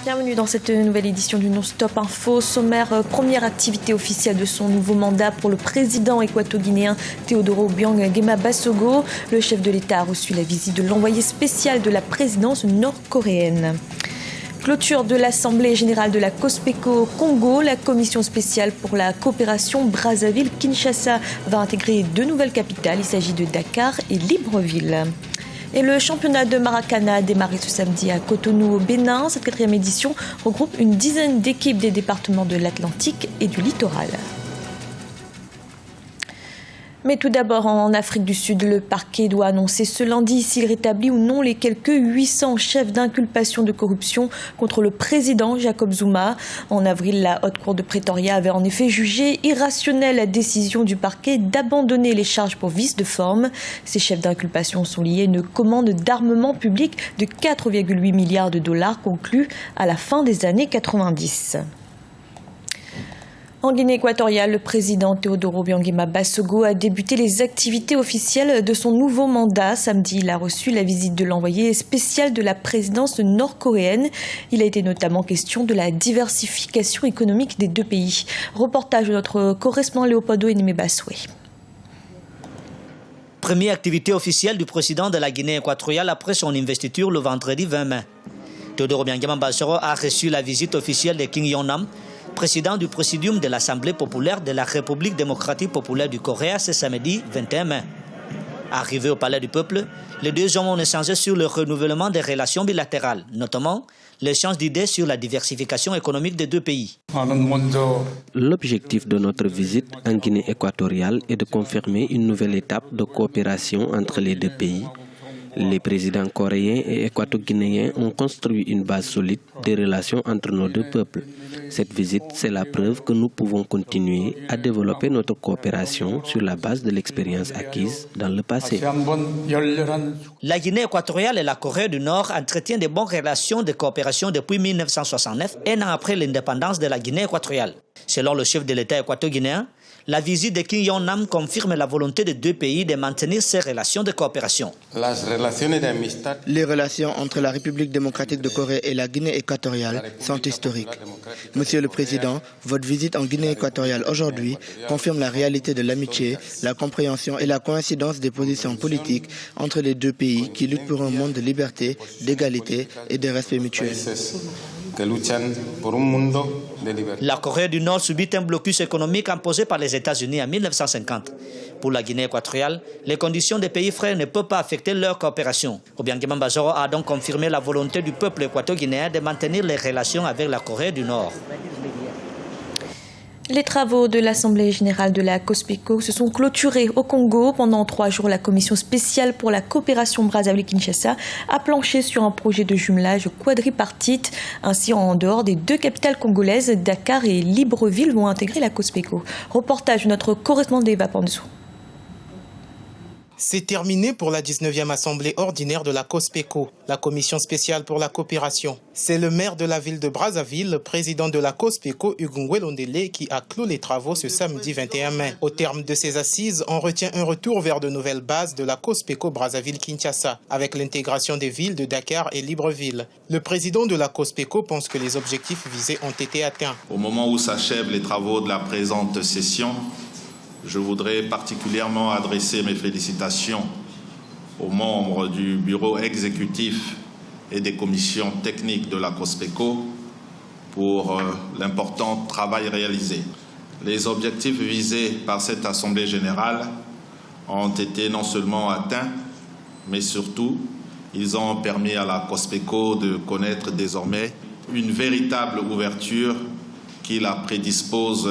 Bienvenue dans cette nouvelle édition du Non-Stop Info. Sommaire, première activité officielle de son nouveau mandat pour le président équato-guinéen Teodoro Obiang Nguema Basogo. Le chef de l'État a reçu la visite de l'envoyé spécial de la présidence nord-coréenne. Clôture de l'Assemblée générale de la COSPECO au Congo. La commission spéciale pour la coopération Brazzaville-Kinshasa va intégrer deux nouvelles capitales. Il s'agit de Dakar et Libreville. Et le championnat de Maracana a démarré ce samedi à Cotonou au Bénin. Cette 4e édition regroupe une dizaine d'équipes des départements de l'Atlantique et du littoral. Mais tout d'abord, en Afrique du Sud, le parquet doit annoncer ce lundi s'il rétablit ou non les quelques 800 chefs d'inculpation de corruption contre le président Jacob Zuma. En avril, la Haute Cour de Pretoria avait en effet jugé irrationnelle la décision du parquet d'abandonner les charges pour vice de forme. Ces chefs d'inculpation sont liés à une commande d'armement public de 4,8 milliards de dollars conclue à la fin des années 90. En Guinée équatoriale, le président Teodoro Obiang Nguema Basogo a débuté les activités officielles de son nouveau mandat. Samedi, il a reçu la visite de l'envoyé spécial de la présidence nord-coréenne. Il a été notamment question de la diversification économique des deux pays. Reportage de notre correspondant Léopoldo Enemé-Bassoué. Première activité officielle du président de la Guinée équatoriale après son investiture le vendredi 20 mai. Teodoro Obiang Nguema Basogo a reçu la visite officielle de Kim Yong-nam, président du Présidium de l'Assemblée populaire de la République démocratique populaire du Corée ce samedi 21 mai. Arrivés au Palais du Peuple, les deux hommes ont échangé sur le renouvellement des relations bilatérales, notamment l'échange d'idées sur la diversification économique des deux pays. L'objectif de notre visite en Guinée équatoriale est de confirmer une nouvelle étape de coopération entre les deux pays. Les présidents coréens et équato-guinéens ont construit une base solide des relations entre nos deux peuples. Cette visite, c'est la preuve que nous pouvons continuer à développer notre coopération sur la base de l'expérience acquise dans le passé. La Guinée équatoriale et la Corée du Nord entretiennent de bonnes relations de coopération depuis 1969, un an après l'indépendance de la Guinée équatoriale. Selon le chef de l'État équato-guinéen, la visite de Kim Yong-nam confirme la volonté des deux pays de maintenir ces relations de coopération. Les relations entre la République démocratique de Corée et la Guinée équatoriale sont historiques. Monsieur le Président, votre visite en Guinée équatoriale aujourd'hui confirme la réalité de l'amitié, la compréhension et la coïncidence des positions politiques entre les deux pays qui luttent pour un monde de liberté, d'égalité et de respect mutuel. La Corée du Nord subit un blocus économique imposé par les États-Unis en 1950. Pour la Guinée équatoriale, les conditions des pays frères ne peuvent pas affecter leur coopération. Obiang Nguema Basogo a donc confirmé la volonté du peuple équato-guinéen de maintenir les relations avec la Corée du Nord. Les travaux de l'Assemblée générale de la COSPECO se sont clôturés au Congo. Pendant 3 jours, la commission spéciale pour la coopération Brazzaville-Kinshasa a planché sur un projet de jumelage quadripartite. Ainsi, en dehors des deux capitales congolaises, Dakar et Libreville vont intégrer la COSPECO. Reportage de notre correspondant Eva Panzou. C'est terminé pour la 19e assemblée ordinaire de la COSPECO, la commission spéciale pour la coopération. C'est le maire de la ville de Brazzaville, le président de la COSPECO, Hugo Ngwelondele, qui a clos les travaux ce samedi 21 mai. Au terme de ces assises, on retient un retour vers de nouvelles bases de la COSPECO Brazzaville-Kinshasa, avec l'intégration des villes de Dakar et Libreville. Le président de la COSPECO pense que les objectifs visés ont été atteints. Au moment où s'achèvent les travaux de la présente session, je voudrais particulièrement adresser mes félicitations aux membres du bureau exécutif et des commissions techniques de la COSPECO pour l'important travail réalisé. Les objectifs visés par cette Assemblée générale ont été non seulement atteints, mais surtout, ils ont permis à la COSPECO de connaître désormais une véritable ouverture qui la prédispose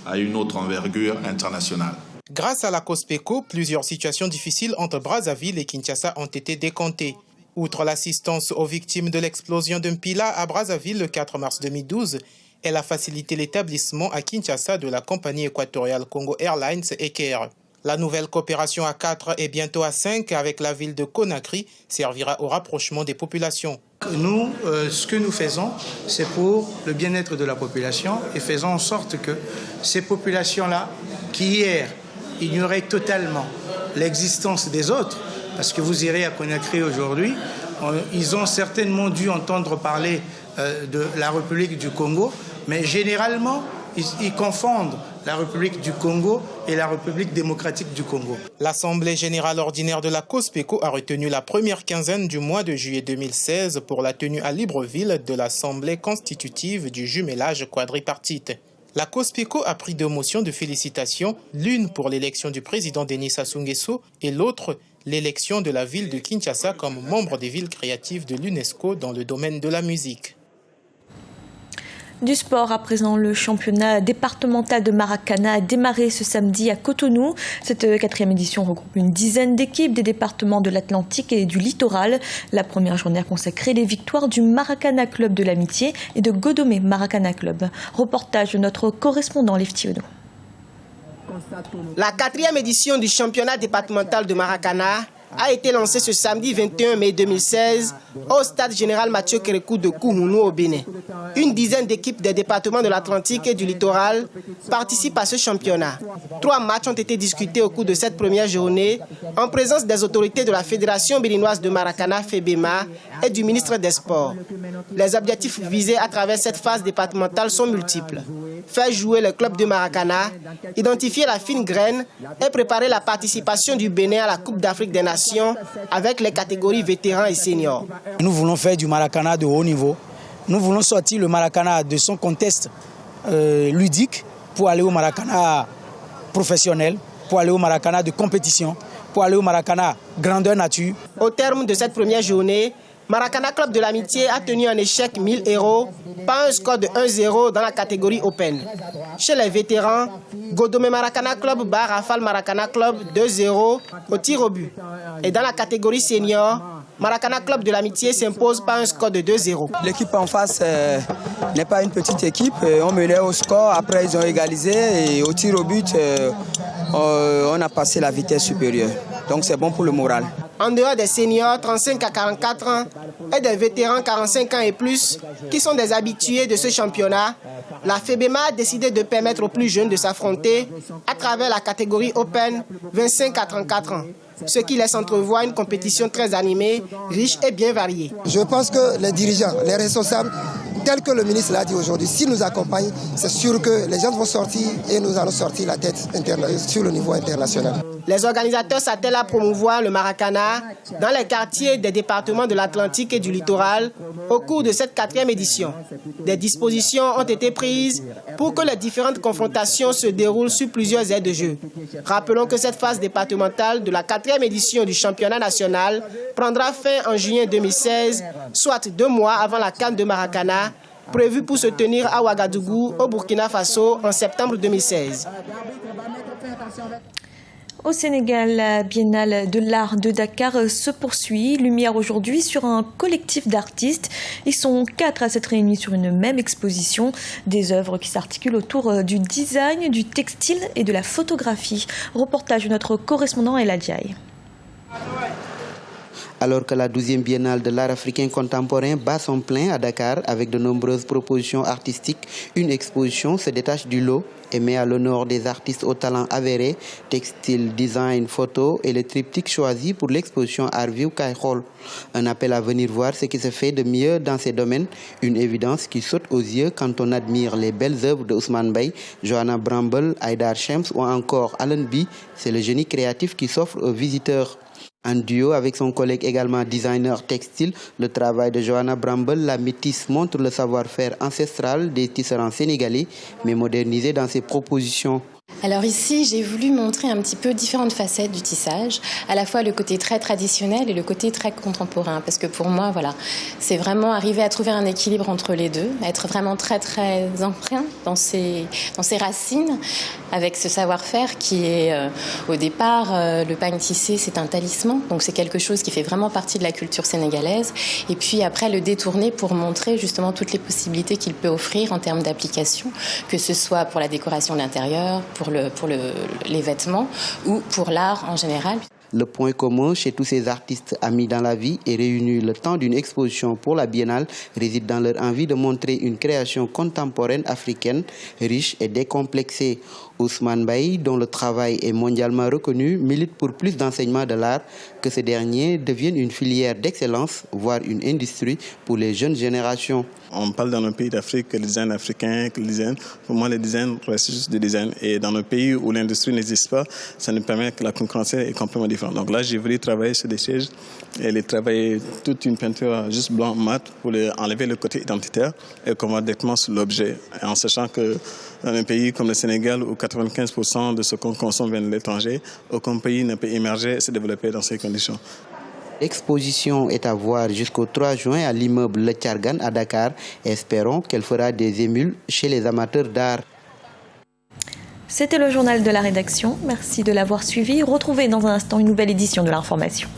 à une autre envergure internationale. Grâce à la COSPECO, plusieurs situations difficiles entre Brazzaville et Kinshasa ont été décomptées. Outre l'assistance aux victimes de l'explosion d'un pila à Brazzaville le 4 mars 2012, elle a facilité l'établissement à Kinshasa de la compagnie équatoriale Congo Airlines Eker. La nouvelle coopération à 4 et bientôt à 5 avec la ville de Conakry servira au rapprochement des populations. Nous, ce que nous faisons, c'est pour le bien-être de la population et faisons en sorte que ces populations-là, qui hier ignoraient totalement l'existence des autres, parce que vous irez à Conakry aujourd'hui, ils ont certainement dû entendre parler de la République du Congo, mais généralement, ils confondent la République du Congo et la République démocratique du Congo. L'Assemblée générale ordinaire de la COSPECO a retenu la première quinzaine du mois de juillet 2016 pour la tenue à Libreville de l'Assemblée constitutive du jumelage quadripartite. La COSPECO a pris 2 motions de félicitations, l'une pour l'élection du président Denis Sassou Nguesso et l'autre l'élection de la ville de Kinshasa comme membre des villes créatives de l'UNESCO dans le domaine de la musique. Du sport, à présent, le championnat départemental de Maracana a démarré ce samedi à Cotonou. Cette 4e édition regroupe une dizaine d'équipes des départements de l'Atlantique et du littoral. La première journée a consacré les victoires du Maracana Club de l'Amitié et de Godomé Maracana Club. Reportage de notre correspondant Leftiono. La 4e édition du championnat départemental de Maracana a été lancée ce samedi 21 mai 2016 au stade général Mathieu Kérékou de Kouhounou au Bénin. Une dizaine d'équipes des départements de l'Atlantique et du littoral participent à ce championnat. 3 matchs ont été discutés au cours de cette première journée en présence des autorités de la Fédération béninoise de Maracana, FEBEMA, et du ministre des Sports. Les objectifs visés à travers cette phase départementale sont multiples. Faire jouer le club de Maracana, identifier la fine graine et préparer la participation du Bénin à la Coupe d'Afrique des Nations avec les catégories vétérans et seniors. Nous voulons faire du Maracana de haut niveau. Nous voulons sortir le Maracana de son contexte ludique pour aller au Maracana professionnel, pour aller au Maracana de compétition, pour aller au Maracana grandeur nature. Au terme de cette première journée, Maracana Club de l'Amitié a tenu en échec 1000 €, par un score de 1-0 dans la catégorie Open. Chez les vétérans, Godomé Maracana Club bat Rafale Maracana Club 2-0 au tir au but. Et dans la catégorie senior, Maracana Club de l'Amitié s'impose par un score de 2-0. L'équipe en face n'est pas une petite équipe. On menait au score, après ils ont égalisé et au tir au but, on a passé la vitesse supérieure. Donc c'est bon pour le moral. En dehors des seniors 35 à 44 ans et des vétérans 45 ans et plus, qui sont des habitués de ce championnat, la FEBEMA a décidé de permettre aux plus jeunes de s'affronter à travers la catégorie Open 25 à 34 ans. Ce qui laisse entrevoir une compétition très animée, riche et bien variée. Je pense que les dirigeants, les responsables, tel que le ministre l'a dit aujourd'hui, s'ils nous accompagnent, c'est sûr que les gens vont sortir et nous allons sortir la tête sur le niveau international. Les organisateurs s'attellent à promouvoir le Maracana dans les quartiers des départements de l'Atlantique et du littoral au cours de cette 4e édition. Des dispositions ont été prises pour que les différentes confrontations se déroulent sur plusieurs aires de jeu. Rappelons que cette phase départementale de la 4e édition du championnat national prendra fin en juillet 2016, soit 2 mois avant la CAN de Maracana, prévue pour se tenir à Ouagadougou, au Burkina Faso, en septembre 2016. Au Sénégal, la Biennale de l'art de Dakar se poursuit. Lumière aujourd'hui sur un collectif d'artistes. Ils sont 4 à s'être réunis sur une même exposition. Des œuvres qui s'articulent autour du design, du textile et de la photographie. Reportage de notre correspondant El Adjaï. Alors que la 12e Biennale de l'art africain contemporain bat son plein à Dakar avec de nombreuses propositions artistiques, une exposition se détache du lot et met à l'honneur des artistes au talent avéré, textile, design, photo et les triptyques choisis pour l'exposition Art View Kairol. Un appel à venir voir ce qui se fait de mieux dans ces domaines, une évidence qui saute aux yeux quand on admire les belles œuvres de Ousmane Bey, Johanna Bramble, Aïdar Shems ou encore Alan B. C'est le génie créatif qui s'offre aux visiteurs. En duo avec son collègue également designer textile, le travail de Johanna Bramble, la métisse, montre le savoir-faire ancestral des tisserands sénégalais, mais modernisé dans ses propositions. Alors ici, j'ai voulu montrer un petit peu différentes facettes du tissage, à la fois le côté très traditionnel et le côté très contemporain, parce que pour moi, voilà, c'est vraiment arriver à trouver un équilibre entre les deux, être vraiment très très empreint dans ses racines, avec ce savoir-faire qui est au départ, le pagne tissé, c'est un talisman, donc c'est quelque chose qui fait vraiment partie de la culture sénégalaise, et puis après le détourner pour montrer justement toutes les possibilités qu'il peut offrir en termes d'application, que ce soit pour la décoration de l'intérieur, pour les vêtements ou pour l'art en général. Le point commun chez tous ces artistes amis dans la vie et réunis le temps d'une exposition pour la Biennale réside dans leur envie de montrer une création contemporaine africaine, riche et décomplexée. Ousmane Baye, dont le travail est mondialement reconnu, milite pour plus d'enseignement de l'art, que ce dernier devienne une filière d'excellence, voire une industrie pour les jeunes générations. On parle dans nos pays d'Afrique que le design africain, que le design, pour moi le design reste juste du design. Et dans nos pays où l'industrie n'existe pas, ça nous permet que la concurrence est complètement différente. Donc là, j'ai voulu travailler sur des sièges et les travailler toute une peinture juste blanc mat pour enlever le côté identitaire et qu'on voit directement sur l'objet. En sachant que dans un pays comme le Sénégal où 95% de ce qu'on consomme vient de l'étranger, aucun pays ne peut émerger et se développer dans ces conditions. L'exposition est à voir jusqu'au 3 juin à l'immeuble Le Tchargan à Dakar. Espérons qu'elle fera des émules chez les amateurs d'art. C'était le journal de la rédaction. Merci de l'avoir suivi. Retrouvez dans un instant une nouvelle édition de l'information.